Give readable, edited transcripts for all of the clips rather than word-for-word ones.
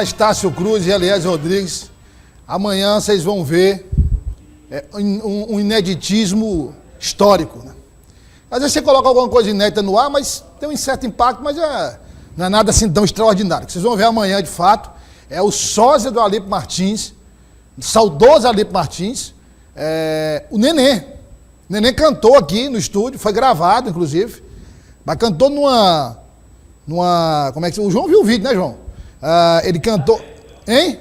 Estácio Cruz e Elias Rodrigues, amanhã vocês vão ver um ineditismo histórico, né? Às vezes você coloca alguma coisa inédita no ar, mas tem um certo impacto, mas não é nada assim tão extraordinário. O que vocês vão ver amanhã, de fato, é o sósia do Alipe Martins, o saudoso Alipe Martins, o Nenê. O Nenê cantou aqui no estúdio, foi gravado, inclusive, mas cantou numa como é que... O João viu o vídeo, né, João? Ele cantou... Hein?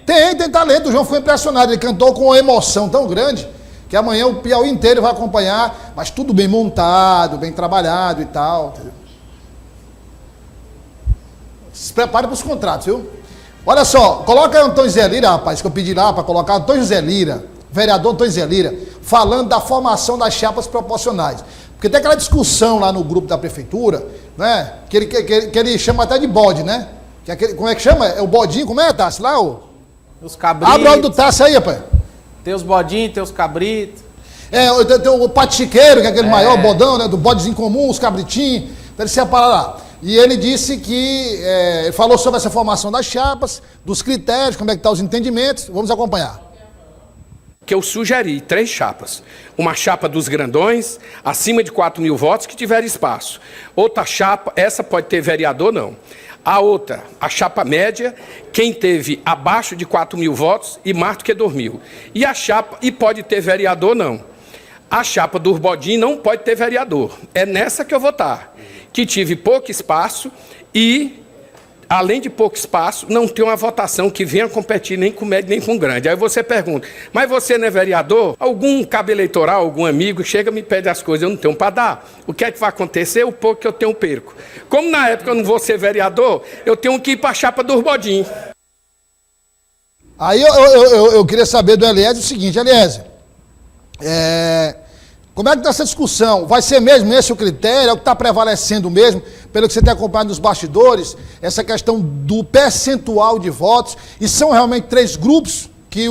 Tem talento. O João foi impressionado. Ele cantou com uma emoção tão grande que amanhã o Piauí inteiro vai acompanhar, mas tudo bem montado, bem trabalhado e tal. Entendeu? Se prepare para os contratos, viu? Olha só, coloca aí o Antônio Zé Lira, rapaz, que eu pedi lá para colocar. Antônio Zé Lira, vereador Antônio Zé Lira, falando da formação das chapas proporcionais. Porque tem aquela discussão lá no grupo da prefeitura, né? Que ele chama até de bode, né? Como é que chama? É o bodinho, como é, Tassi? Lá, os cabritos. Abre o olho do Tassi aí, rapaz. Tem os bodinhos, tem os cabritos. Tem o patichiqueiro, que é aquele maior bodão, né? Do bodezinho comum, os cabritinhos. Então ele separa lá. E ele disse que... ele falou sobre essa formação das chapas, dos critérios, como é que estão os entendimentos. Vamos acompanhar. Que eu sugeri 3 chapas. Uma chapa dos grandões, acima de 4.000 votos, que tiver espaço. Outra chapa, essa pode ter vereador, não. A outra, a chapa média, quem teve abaixo de 4.000 votos e mais do que 2.000. E a chapa, e pode ter vereador, não. A chapa do Urbodinho não pode ter vereador. É nessa que eu vou votar. Que tive pouco espaço e, além de pouco espaço, não tem uma votação que venha competir nem com médio nem com grande. Aí você pergunta, mas você não é vereador? Algum cabo eleitoral, algum amigo, chega e me pede as coisas, eu não tenho para dar. O que é que vai acontecer? O pouco que eu tenho, perco. Como na época eu não vou ser vereador, eu tenho que ir para a chapa do Urbodinho. Aí eu queria saber do Eliésio o seguinte, Eliésio, como é que está essa discussão? Vai ser mesmo esse o critério? É o que está prevalecendo mesmo, pelo que você tem acompanhado nos bastidores, essa questão do percentual de votos, e são realmente 3 grupos que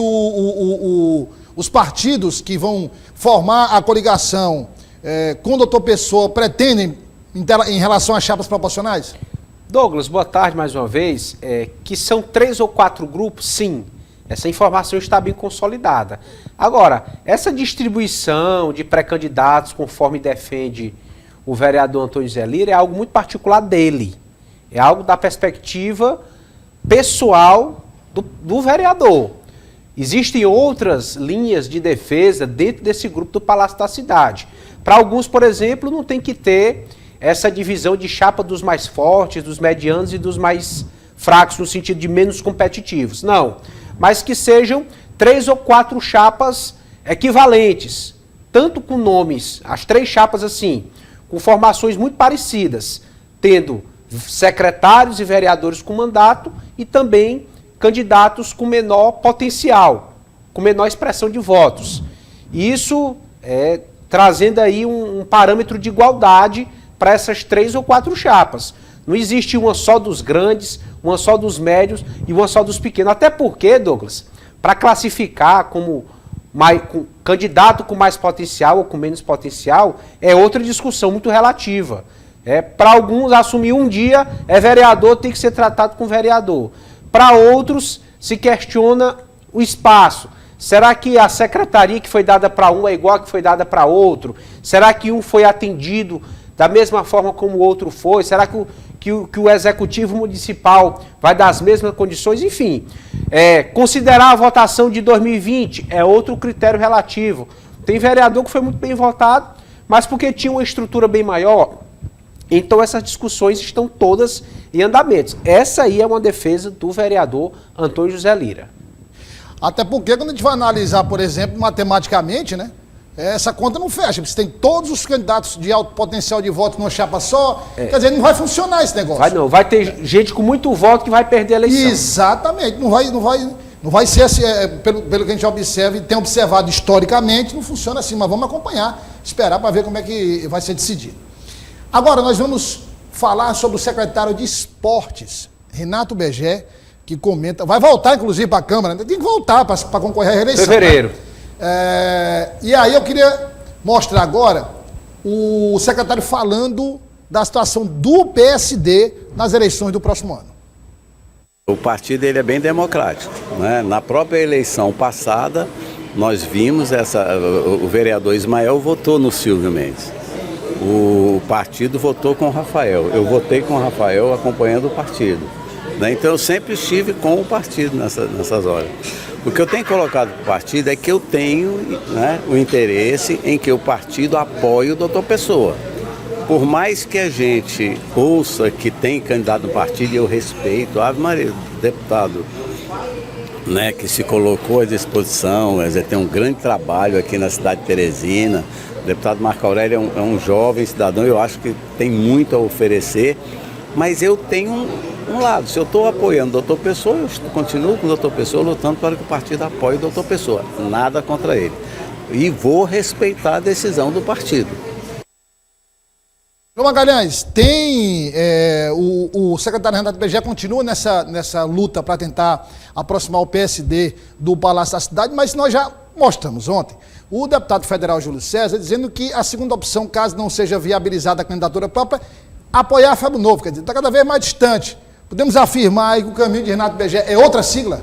os partidos que vão formar a coligação com o doutor Pessoa pretendem em relação às chapas proporcionais? Douglas, boa tarde mais uma vez. Que são 3 ou 4 grupos, sim. Essa informação está bem consolidada. Agora, essa distribuição de pré-candidatos, conforme defende o vereador Antônio Zé Lira, é algo muito particular dele. É algo da perspectiva pessoal do vereador. Existem outras linhas de defesa dentro desse grupo do Palácio da Cidade. Para alguns, por exemplo, não tem que ter essa divisão de chapa dos mais fortes, dos medianos e dos mais fracos, no sentido de menos competitivos. Não. Mas que sejam 3 ou 4 chapas equivalentes, tanto com nomes, as 3 chapas assim, com formações muito parecidas, tendo secretários e vereadores com mandato e também candidatos com menor potencial, com menor expressão de votos. Isso trazendo aí um parâmetro de igualdade para essas 3 ou 4 chapas. Não existe uma só dos grandes, uma só dos médios e uma só dos pequenos. Até porque, Douglas, para classificar como candidato com mais potencial ou com menos potencial, é outra discussão muito relativa. Para alguns, assumir um dia é vereador, tem que ser tratado como vereador. Para outros, se questiona o espaço. Será que a secretaria que foi dada para um é igual a que foi dada para outro? Será que um foi atendido da mesma forma como o outro foi? Será que o executivo municipal vai dar as mesmas condições? Enfim, considerar a votação de 2020 é outro critério relativo. Tem vereador que foi muito bem votado, mas porque tinha uma estrutura bem maior. Então essas discussões estão todas em andamento. Essa aí é uma defesa do vereador Antônio José Lira. Até porque quando a gente vai analisar, por exemplo, matematicamente, né? Essa conta não fecha, você tem todos os candidatos de alto potencial de voto numa chapa só, quer dizer, não vai funcionar esse negócio. Vai ter gente com muito voto que vai perder a eleição. Exatamente, não vai ser assim, pelo que a gente observa e tem observado historicamente, não funciona assim, mas vamos acompanhar, esperar para ver como é que vai ser decidido. Agora nós vamos falar sobre o secretário de Esportes, Renato Begé, que comenta, vai voltar inclusive para a Câmara, tem que voltar para concorrer à reeleição. Fevereiro. Né? E aí eu queria mostrar agora o secretário falando da situação do PSD nas eleições do próximo ano. O partido ele é bem democrático, né? Na própria eleição passada, nós vimos o vereador Ismael votou no Silvio Mendes. O partido votou com o Rafael. Eu votei com o Rafael acompanhando o partido, né? Então eu sempre estive com o partido nessas horas. O que eu tenho colocado para o partido é que eu tenho, né, o interesse em que o partido apoie o doutor Pessoa. Por mais que a gente ouça que tem candidato no partido, e eu respeito, Ave Maria, deputado, né, que se colocou à disposição, tem um grande trabalho aqui na cidade de Teresina. O deputado Marco Aurélio é um jovem cidadão, eu acho que tem muito a oferecer, mas eu tenho um lado. Se eu estou apoiando o doutor Pessoa, eu continuo com o doutor Pessoa lutando para que o partido apoie o doutor Pessoa. Nada contra ele. E vou respeitar a decisão do partido. João Magalhães, tem o secretário Renato BG continua nessa luta para tentar aproximar o PSD do Palácio da Cidade, mas nós já mostramos ontem o deputado federal Júlio César dizendo que a segunda opção, caso não seja viabilizada a candidatura própria, apoiar a Fábio Novo, quer dizer, está cada vez mais distante. Podemos afirmar aí que o caminho de Renato BG é outra sigla?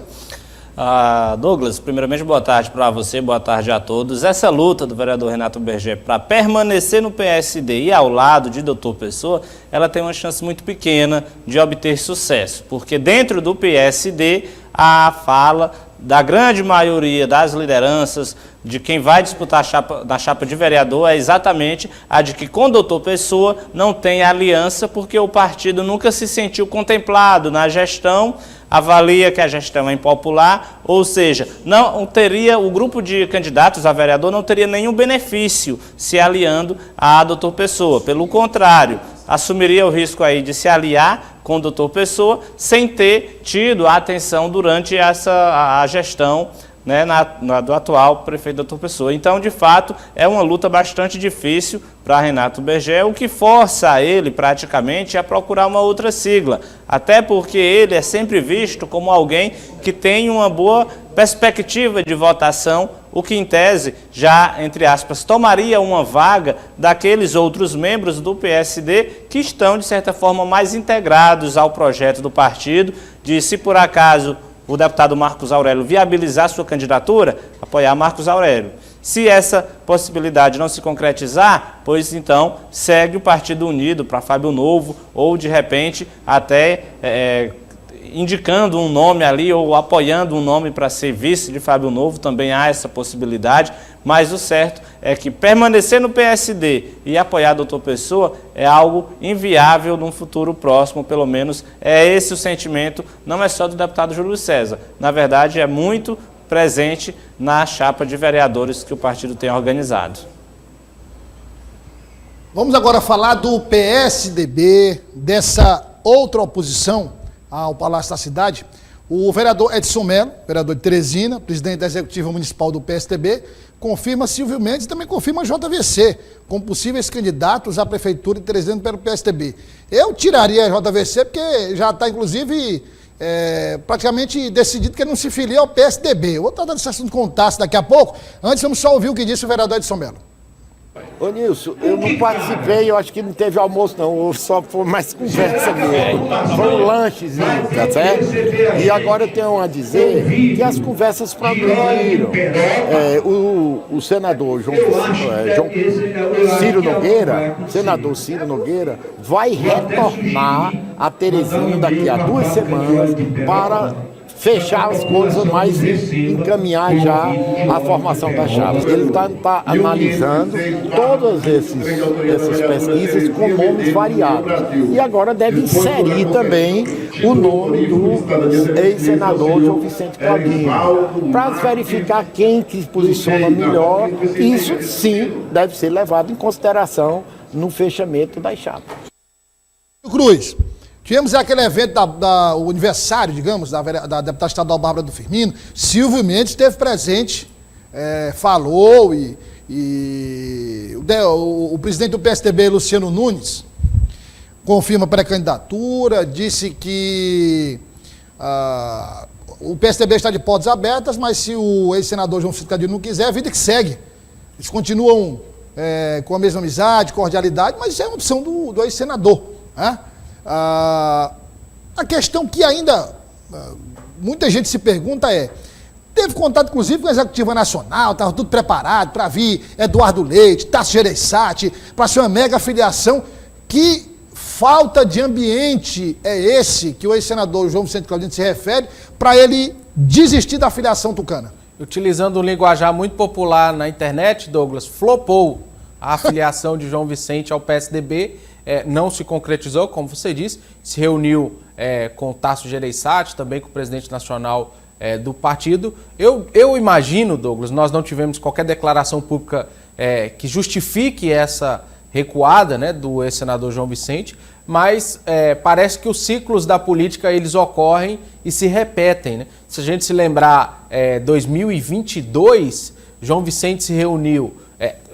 Douglas, primeiramente boa tarde para você, boa tarde a todos. Essa luta do vereador Renato Berger para permanecer no PSD e ao lado de Dr. Pessoa, ela tem uma chance muito pequena de obter sucesso, porque dentro do PSD a fala da grande maioria das lideranças de quem vai disputar na chapa de vereador é exatamente a de que com o doutor Pessoa não tem aliança, porque o partido nunca se sentiu contemplado na gestão, avalia que a gestão é impopular, ou seja, não teria, o grupo de candidatos a vereador não teria nenhum benefício se aliando a doutor Pessoa. Pelo contrário, assumiria o risco aí de se aliar com o doutor Pessoa sem ter tido a atenção durante a gestão, né, do atual prefeito Dr. Pessoa. Então, de fato, é uma luta bastante difícil para Renato Berger, o que força ele praticamente a procurar uma outra sigla, até porque ele é sempre visto como alguém que tem uma boa perspectiva de votação, o que em tese já, entre aspas, tomaria uma vaga daqueles outros membros do PSD que estão, de certa forma, mais integrados ao projeto do partido, de se por acaso o deputado Marcos Aurélio viabilizar sua candidatura, apoiar Marcos Aurélio. Se essa possibilidade não se concretizar, pois então segue o Partido Unido para Fábio Novo, ou de repente até indicando um nome ali ou apoiando um nome para ser vice de Fábio Novo, também há essa possibilidade, mas o certo é que permanecer no PSD e apoiar Dr. Pessoa é algo inviável num futuro próximo, pelo menos é esse o sentimento, não é só do deputado Júlio César, na verdade é muito presente na chapa de vereadores que o partido tem organizado. Vamos agora falar do PSDB, dessa outra oposição ao Palácio da Cidade. O vereador Edson Mello, vereador de Teresina, presidente da Executiva Municipal do PSDB, confirma Silvio Mendes e também confirma JVC, como possíveis candidatos à Prefeitura de Teresina pelo PSDB. Eu tiraria a JVC porque já está, inclusive, praticamente decidido que ele não se filia ao PSDB. Eu vou tratar desse assunto com o Tassi daqui a pouco. Antes, vamos só ouvir o que disse o vereador Edson Mello. Ô Nilson, eu não participei, eu acho que não teve almoço não, só foi mais conversa mesmo. Foi um lanchezinho, tá certo? E agora eu tenho a dizer que as conversas progrediram. O senador Ciro Nogueira, senador Ciro Nogueira, vai retornar a Teresina daqui a 2 semanas para fechar as coisas, mas encaminhar já a formação da chapa. Ele está analisando todas essas pesquisas com nomes variados. E agora deve inserir também o nome do ex-senador João Vicente Claudinho, para verificar quem que se posiciona melhor. Isso sim deve ser levado em consideração no fechamento das chapas. Cruz. Tivemos aquele evento o aniversário, digamos, da deputada estadual Bárbara do Firmino. Silvio Mendes esteve presente, falou e o presidente do PSDB, Luciano Nunes, confirma pré-candidatura, disse que o PSDB está de portas abertas, mas se o ex-senador João Vicente Claudinho não quiser, a vida que segue. Eles continuam com a mesma amizade, cordialidade, mas é uma opção do ex-senador, né? A questão que ainda muita gente se pergunta teve contato, inclusive, com a Executiva Nacional, estava tudo preparado para vir Eduardo Leite, Tasso Gereissati, para ser uma mega filiação. Que falta de ambiente é esse que o ex-senador João Vicente Claudino se refere para ele desistir da filiação tucana? Utilizando um linguajar muito popular na internet, Douglas, flopou a filiação de João Vicente ao PSDB, não se concretizou, como você disse, se reuniu com Tasso Gereissati, também com o presidente nacional do partido. Eu imagino, Douglas, nós não tivemos qualquer declaração pública que justifique essa recuada, né, do ex-senador João Vicente, mas parece que os ciclos da política eles ocorrem e se repetem, né? Se a gente se lembrar, 2022, João Vicente se reuniu,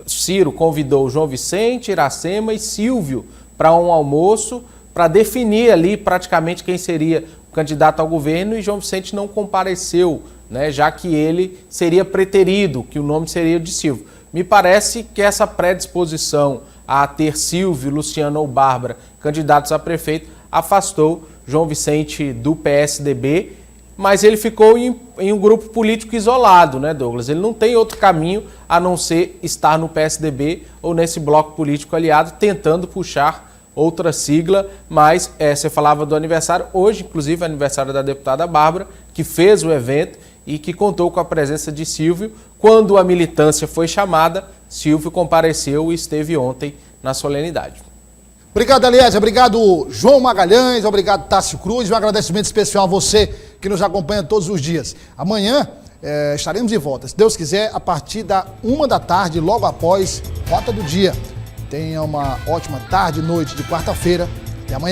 Ciro convidou João Vicente, Iracema e Silvio para um almoço para definir ali praticamente quem seria o candidato ao governo, e João Vicente não compareceu, né, já que ele seria preterido, que o nome seria de Silvio. Me parece que essa predisposição a ter Silvio, Luciano ou Bárbara candidatos a prefeito afastou João Vicente do PSDB, mas ele ficou em um grupo político isolado, né, Douglas? Ele não tem outro caminho a não ser estar no PSDB ou nesse bloco político aliado, tentando puxar outra sigla, mas você falava do aniversário, hoje inclusive é aniversário da deputada Bárbara, que fez o evento e que contou com a presença de Silvio. Quando a militância foi chamada, Silvio compareceu e esteve ontem na solenidade. Obrigado, Eliezer. Obrigado, João Magalhães. Obrigado, Tássio Cruz. Um agradecimento especial a você que nos acompanha todos os dias. Amanhã estaremos de volta, se Deus quiser, a partir da 1 da tarde, logo após Rota do Dia. Tenha uma ótima tarde e noite de quarta-feira. Até amanhã.